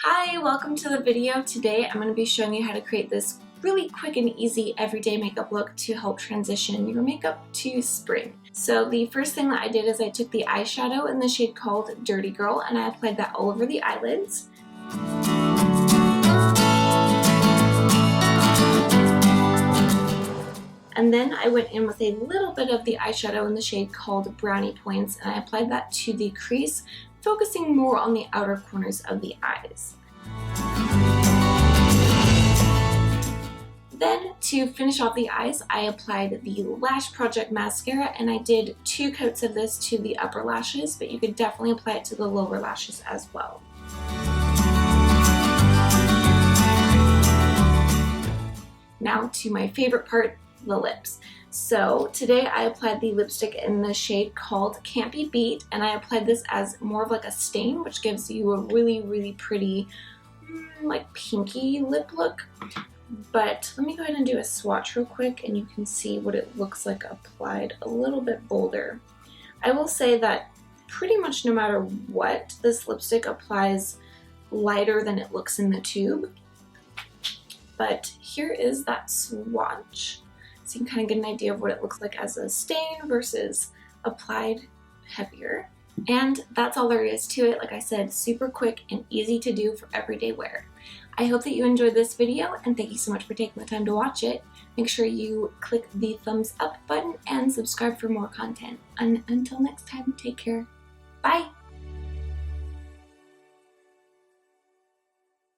Hi, welcome to the video. Today I'm going to be showing you how to create this really quick and easy everyday makeup look to help transition your makeup to spring. So the first thing that I did is I took the eyeshadow in the shade called Dirty Girl and I applied that all over the eyelids. And then I went in with a little bit of the eyeshadow in the shade called Brownie Points and I applied that to the crease, focusing more on the outer corners of the eyes. Then to finish off the eyes, I applied the Lash Project mascara and I did 2 coats of this to the upper lashes, but you could definitely apply it to the lower lashes as well. Now to my favorite part, the lips. So today I applied the lipstick in the shade called Be Beet and I applied this as more of like a stain, which gives you a really pretty like pinky lip look. But let me go ahead and do a swatch real quick and you can see what it looks like applied a little bit bolder. I will say that pretty much no matter what, this lipstick applies lighter than it looks in the tube. But here is that swatch. So you can kind of get an idea of what it looks like as a stain versus applied heavier. And that's all there is to it. Like I said, super quick and easy to do for everyday wear. I hope that you enjoyed this video and thank you so much for taking the time to watch it. Make sure you click the thumbs up button and subscribe for more content. And until next time, take care. Bye!